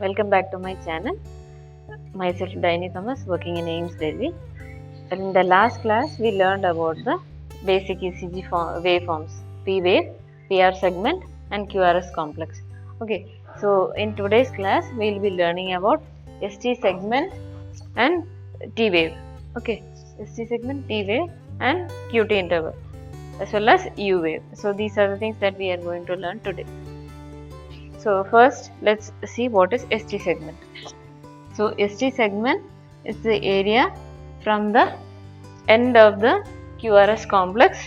Welcome back to my channel. Myself Daini Thomas, working in AIIMS Delhi. In the last class, we learned about the basic ECG waveforms: P wave, PR segment, and QRS complex. Okay, so in today's class, we will be learning about ST segment and T wave. Okay, ST segment, T wave, and QT interval, as well as U wave. So these are the things that we are going to learn today. So first, let's see what is ST segment. So ST segment is the area from the end of the QRS complex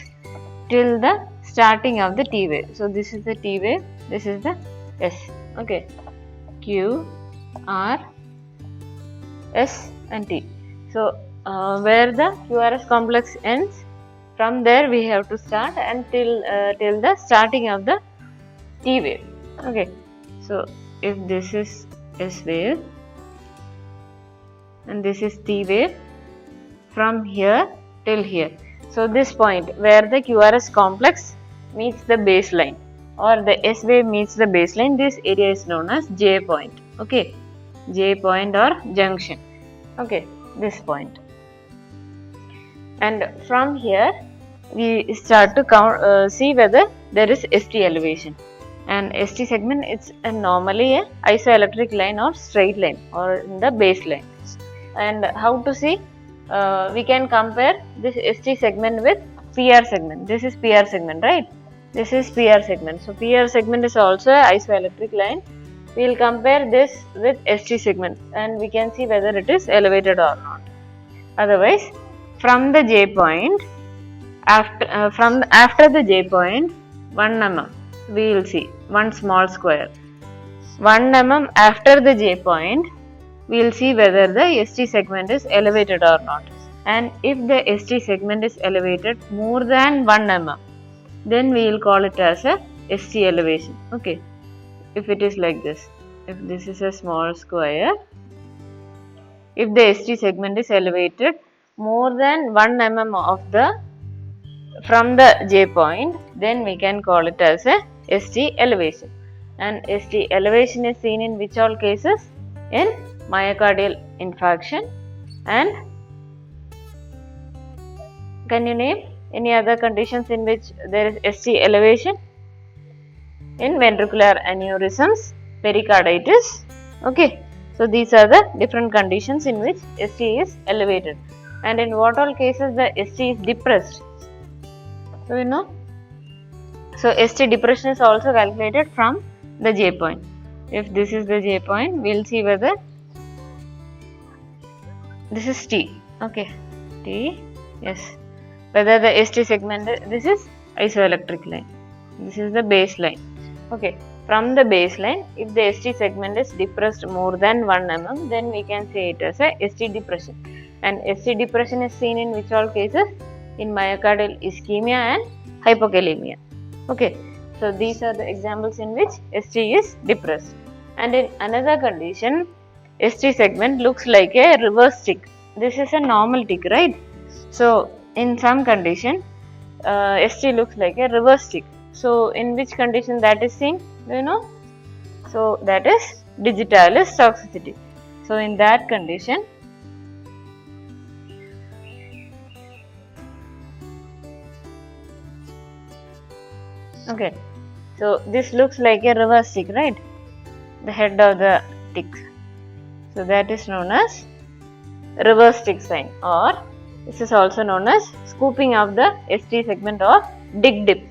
till the starting of the T wave. So this is the T wave, this is the S. Okay, Q, R, S and T. So where the QRS complex ends, from there we have to start until till the starting of the T wave. Okay, so if this is S wave and this is T wave, from here till here. So this point where the QRS complex meets the baseline or the S wave meets the baseline, this area is known as J point. Okay, J point or junction. Okay, this point. And from here we start to count, see whether there is ST elevation. And ST segment is normally a isoelectric line or straight line or in the baseline. And how to see? We can compare this ST segment with PR segment. This is PR segment, right? This is PR segment. So PR segment is also a isoelectric line. We will compare this with ST segment and we can see whether it is elevated or not. Otherwise, from the J point, after the J point, 1 mm, we will see one small square. 1 mm after the J point, we will see whether the ST segment is elevated or not. And if the ST segment is elevated more than 1 mm, then we will call it as a ST elevation. Okay, if it is like this, if this is a small square, if the ST segment is elevated more than 1 mm from the J point, then we can call it as a ST elevation. And ST elevation is seen in which all cases? In myocardial infarction. And can you name any other conditions in which there is ST elevation? In ventricular aneurysms, pericarditis. Okay, so these are the different conditions in which ST is elevated. And in what all cases the ST is depressed? So you know, so ST depression is also calculated from the J point. If this is the J point, we will see whether this is T. Okay, T, yes. Whether the ST segment, this is isoelectric line. This is the baseline. Okay, from the baseline, if the ST segment is depressed more than 1 mm, then we can say it as a ST depression. And ST depression is seen in which all cases? In myocardial ischemia and hypokalemia. Okay, so these are the examples in which ST is depressed. And in another condition, ST segment looks like a reverse tick. This is a normal tick, right? So in some condition, ST looks like a reverse tick. So in which condition that is seen? Do you know? So that is digitalis toxicity. So in that condition, okay, so this looks like a reverse tick, right? The head of the tick. So that is known as reverse tick sign, or this is also known as scooping of the ST segment or dig dip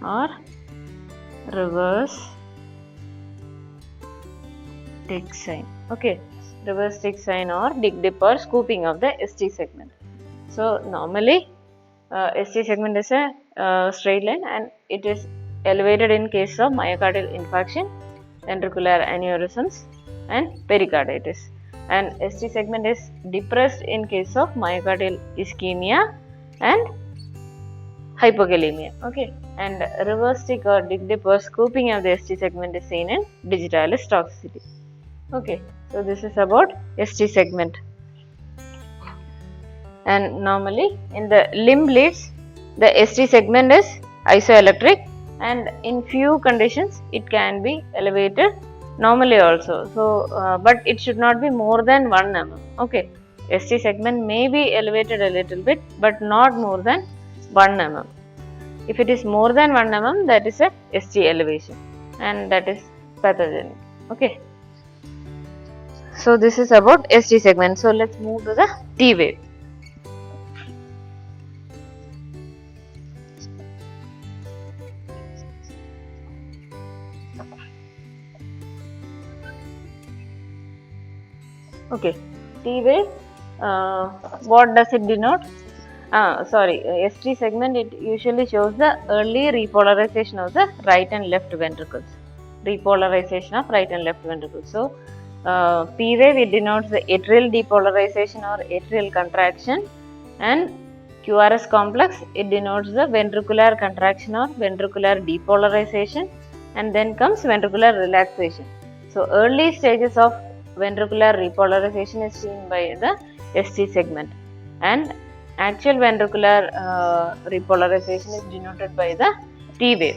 or reverse tick sign. Okay, reverse tick sign or dig dip or scooping of the ST segment. So normally ST segment is a straight line and it is elevated in case of myocardial infarction, ventricular aneurysms and pericarditis. And ST segment is depressed in case of myocardial ischemia and hypokalemia. Okay, and reverse tick or dig dip or scooping of the ST segment is seen in digitalis toxicity. Okay, so this is about ST segment. And normally in the limb leads, the ST segment is isoelectric and in few conditions it can be elevated normally also. So, but it should not be more than 1 mm. Okay, ST segment may be elevated a little bit, but not more than 1 mm. If it is more than 1 mm, that is a ST elevation, and that is pathogenic. Okay. So this is about ST segment. So let's move to the T wave. Okay, T wave. What does it denote? ST segment, it usually shows the early repolarization of the right and left ventricles. Repolarization of right and left ventricles. So, P wave, it denotes the atrial depolarization or atrial contraction, and QRS complex, it denotes the ventricular contraction or ventricular depolarization, and then comes ventricular relaxation. So, early stages of ventricular repolarization is seen by the ST segment, and actual ventricular repolarization is denoted by the T wave.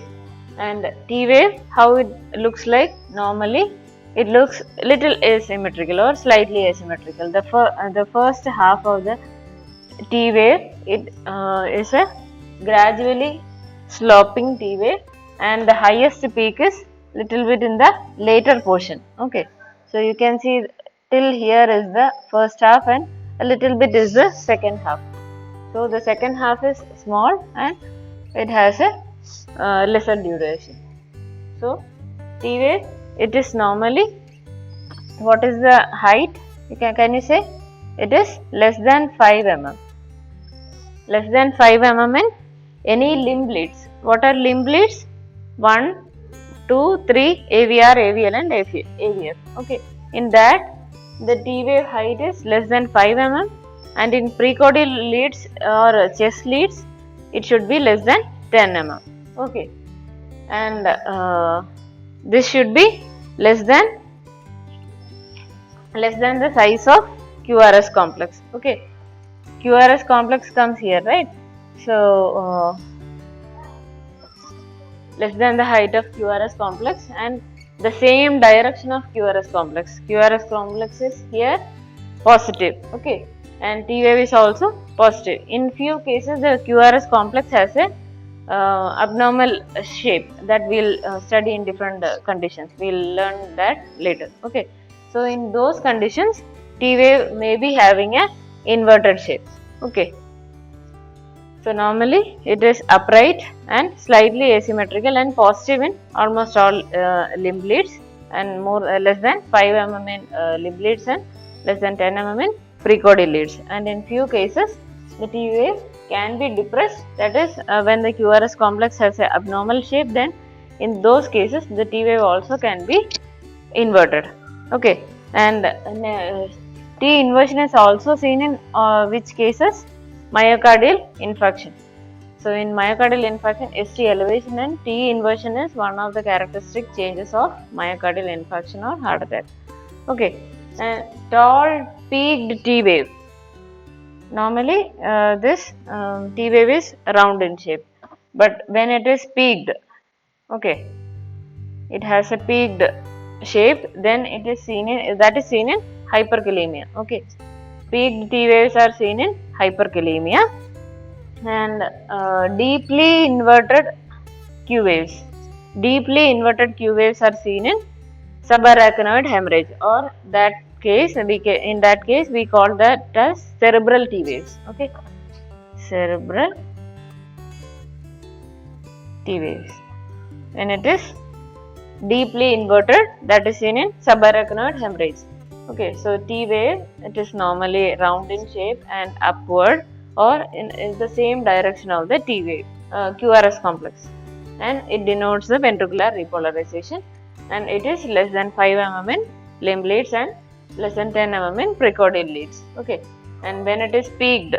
And T wave, how it looks like normally, it looks little asymmetrical or slightly asymmetrical. The first half of the T wave, it is a gradually sloping T wave, and the highest peak is little bit in the later portion. Okay, so you can see till here is the first half and a little bit is the second half. So the second half is small and it has a lesser duration. So T wave, it is normally, what is the height? Can you say? It is less than 5 mm. Less than 5 mm in any limb leads. What are limb leads? 1, 2, 3, AVR, AVL and AVF. Okay. In that, the T wave height is less than 5 mm, and in precordial leads or chest leads, it should be less than 10 mm. Okay. And this should be less than the size of QRS complex. Okay. QRS complex comes here, right? So, less than the height of QRS complex and the same direction of QRS complex. QRS complex is here positive, okay, and T wave is also positive. In few cases, the QRS complex has a abnormal shape that we'll study in different conditions. We'll learn that later, okay. So, in those conditions, T wave may be having a inverted shape, okay. So, normally it is upright and slightly asymmetrical and positive in almost all limb leads, and less than 5 mm in limb leads and less than 10 mm in precordial leads. And in few cases, the T wave can be depressed, that is when the QRS complex has an abnormal shape, then in those cases the T wave also can be inverted, okay. And T inversion is also seen in which cases? Myocardial infarction. So, in myocardial infarction, ST elevation and T inversion is one of the characteristic changes of myocardial infarction or heart attack. Okay, and tall peaked T wave. Normally, this T wave is round in shape, but when it is peaked, okay, it has a peaked shape, then it is seen in hyperkalemia. Okay, peaked T waves are seen in hyperkalemia, and deeply inverted Q waves. Deeply inverted Q waves are seen in subarachnoid hemorrhage, or in that case we call that as cerebral T waves. Okay, cerebral T waves. When it is deeply inverted, that is seen in subarachnoid hemorrhage. Okay, so T wave, it is normally round in shape and upward or in the same direction of the T wave, QRS complex, and it denotes the ventricular repolarization, and it is less than 5 mm in limb leads and less than 10 mm in precordial leads. Okay, and when it is peaked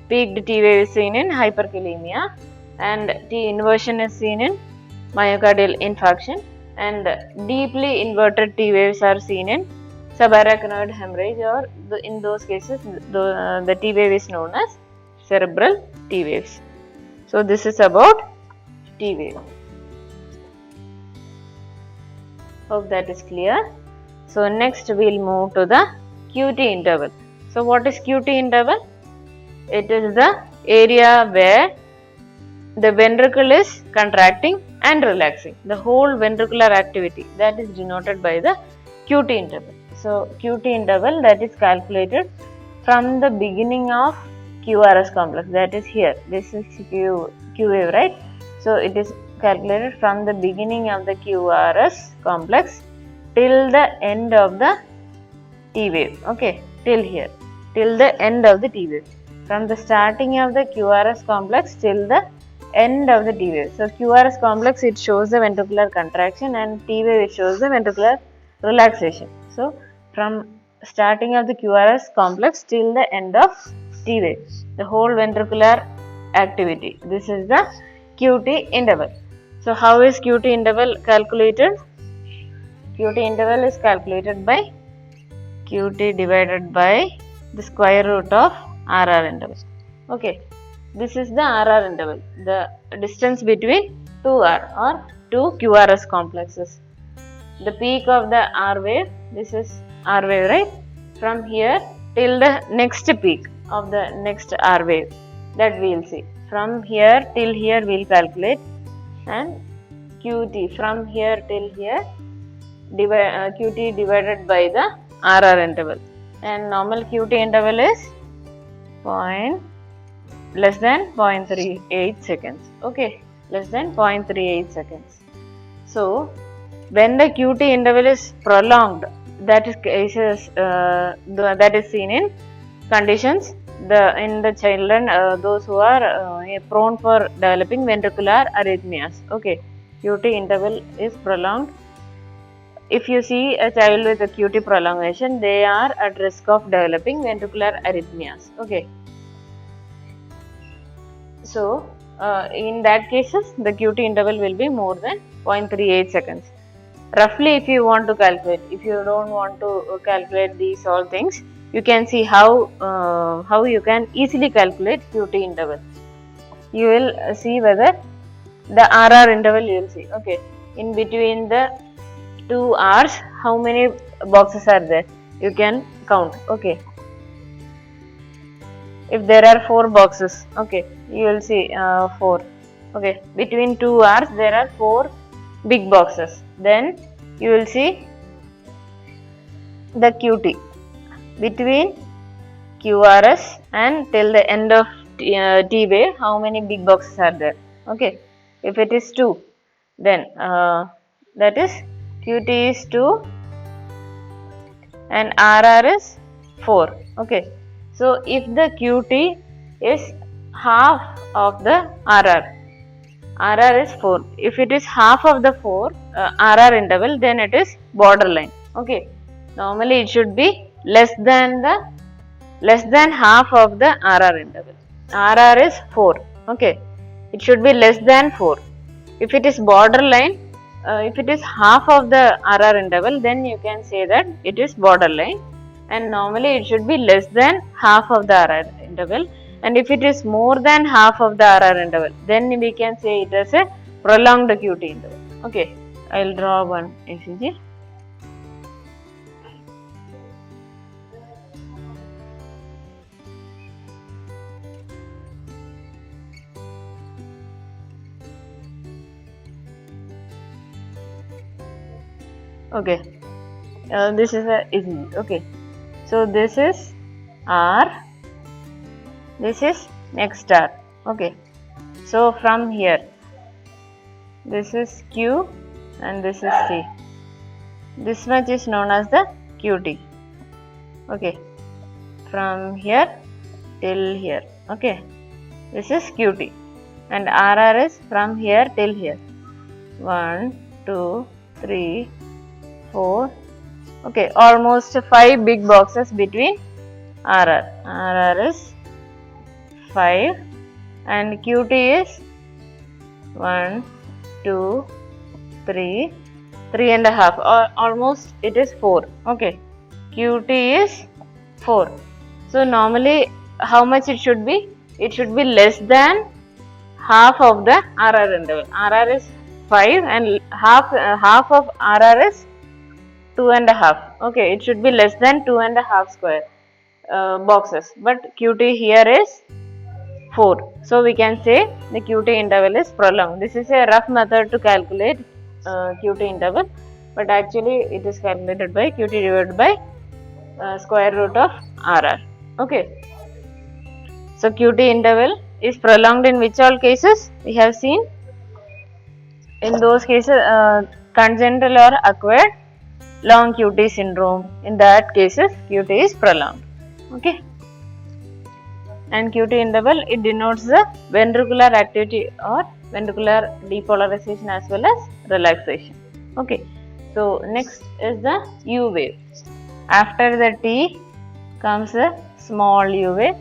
T wave is seen in hyperkalemia, and T inversion is seen in myocardial infarction, and deeply inverted T waves are seen in subarachnoid hemorrhage, or in those cases the T wave is known as cerebral T waves. So, this is about T wave. Hope that is clear. So next we'll move to the QT interval. So what is QT interval? It is the area where the ventricle is contracting and relaxing. The whole ventricular activity, that is denoted by the QT interval. So QT interval, that is calculated from the beginning of QRS complex, that is here. This is Q wave, right? So it is calculated from the beginning of the QRS complex till the end of the T wave. Okay, till here, till the end of the T wave. From the starting of the QRS complex till the end of the T wave. So QRS complex, it shows the ventricular contraction, and T wave, it shows the ventricular relaxation. So from starting of the QRS complex till the end of T wave, the whole ventricular activity. This is the QT interval. So how is QT interval calculated? QT interval is calculated by QT divided by the square root of RR interval. Okay, this is the RR interval, the distance between two R or two QRS complexes. The peak of the R wave, this is R wave, right? From here till the next peak of the next R wave, that we will see. From here till here we will calculate, and QT from here till here, QT divided by the RR interval, and normal QT interval is less than 0.38 seconds. Okay, less than 0.38 seconds. So when the QT interval is prolonged, that is seen in conditions in the children, those who are prone for developing ventricular arrhythmias. Okay, QT interval is prolonged. If you see a child with a QT prolongation, they are at risk of developing ventricular arrhythmias. Okay. So in that cases, the QT interval will be more than 0.38 seconds. Roughly, if you want to calculate, if you don't want to calculate these all things, you can see how you can easily calculate QT interval. You will see whether the RR interval, you will see. Okay, in between the two R's, how many boxes are there? You can count. Okay, if there are 4 boxes, okay, you will see 4. Okay, between two R's there are 4 big boxes. Then you will see the QT between QRS and till the end of T wave, how many big boxes are there? Okay, if it is 2, then that is QT is 2 and RR is 4. Okay, so if the QT is half of the RR is 4. If it is half of the 4 RR interval, then it is borderline. Okay, normally it should be less than half of the RR interval. RR is 4. Okay, it should be less than 4. If it is borderline, if it is half of the RR interval, then you can say that it is borderline, and normally it should be less than half of the RR interval. And if it is more than half of the RR interval, then we can say it as a prolonged QT interval. Okay, I will draw one ECG. Okay, this is a ECG. Okay, so this is R, this is next R. Okay, so from here, this is Q and this is C. This much is known as the QT. Okay, from here till here. Okay, this is QT, and RR is from here till here. 1, 2, 3, 4. Okay, almost 5 big boxes between RR. RR is 5 and QT is 1, 2, 3, 3.5, or almost it is 4. Okay, QT is 4. So normally how much it should be? It should be less than half of the RR interval. RR is 5 and half of RR is 2.5. Okay, it should be less than 2.5 square boxes, but QT here is 4. So we can say the QT interval is prolonged. This is a rough method to calculate QT interval, but actually it is calculated by QT divided by square root of RR. Okay. So QT interval is prolonged in which all cases? We have seen in those cases congenital or acquired long QT syndrome. In that cases QT is prolonged. Okay. And QT interval, it denotes the ventricular activity or ventricular depolarization as well as relaxation. Okay. So next is the U wave. After the T comes the small U wave.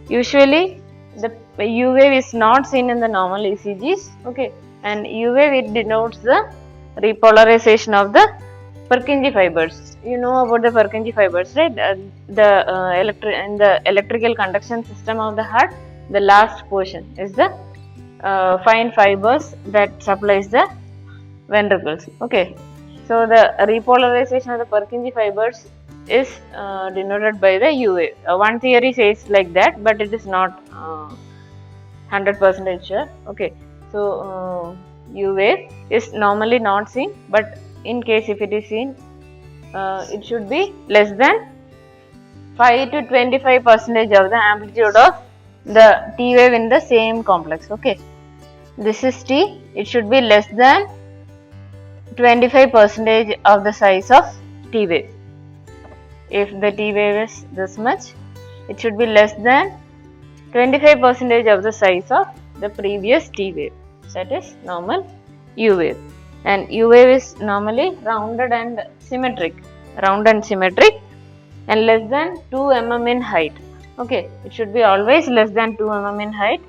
Usually the U wave is not seen in the normal ECGs. Okay. And U wave, it denotes the repolarization of the Purkinje fibers. You know about the Purkinje fibers, right? In the electrical conduction system of the heart, the last portion is the fine fibers that supplies the ventricles. Okay. So the repolarization of the Purkinje fibers is denoted by the U wave. One theory says like that, but it is not 100% sure. Okay. So U wave is normally not seen, but in case if it is seen, it should be less than 5 to 25% of the amplitude of the T wave in the same complex. Okay, this is T. It should be less than 25% of the size of T wave. If the T wave is this much, it should be less than 25% of the size of the previous T wave. That is normal U wave. And U wave is normally round and symmetric and less than 2 mm in height. Okay, it should be always less than 2 mm in height.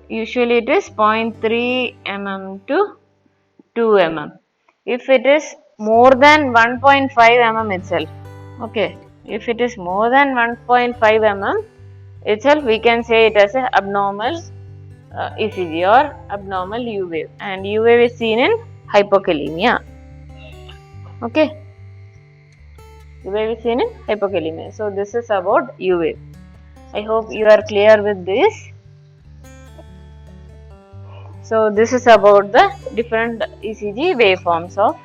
Usually it is 0.3 mm to 2 mm. If it is more than 1.5 mm itself, okay, if it is more than 1.5 mm itself, we can say it as an abnormal ECG or abnormal U wave, and U wave is seen in hypokalemia. Okay, U wave is seen in hypokalemia. So this is about U wave. I hope you are clear with this. So this is about the different ECG waveforms of.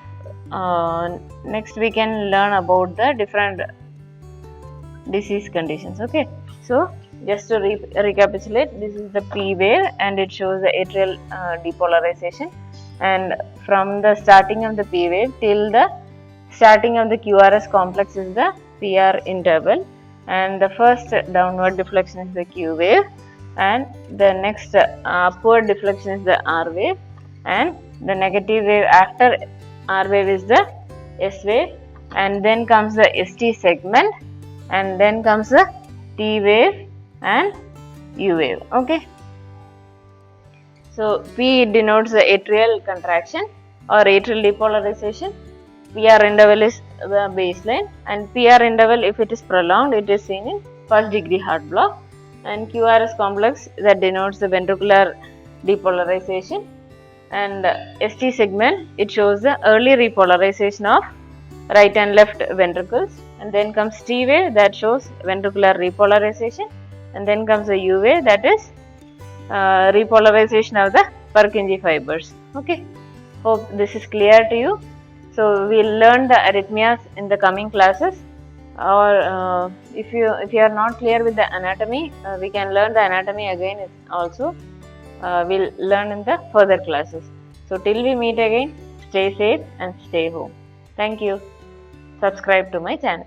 Next we can learn about the different disease conditions. Okay, so just to recapitulate, this is the P wave and it shows the atrial depolarization, and from the starting of the P wave till the starting of the QRS complex is the PR interval, and the first downward deflection is the Q wave, and the next upward deflection is the R wave, and the negative wave after R wave is the S wave, and then comes the ST segment, and then comes the T wave and U wave. Okay, so P denotes the atrial contraction or atrial depolarization. PR interval is the baseline, and PR interval, if it is prolonged, it is seen in first degree heart block, and QRS complex, that denotes the ventricular depolarization, and ST segment, it shows the early repolarization of right and left ventricles, and then comes T wave, that shows ventricular repolarization, and then comes the U wave, that is repolarization of the Purkinje fibers. Okay, hope this is clear to you. So we will learn the arrhythmias in the coming classes, or if you are not clear with the anatomy, we can learn the anatomy again also. We'll learn in the further classes. So till we meet again, stay safe and stay home. Thank you. Subscribe to my channel.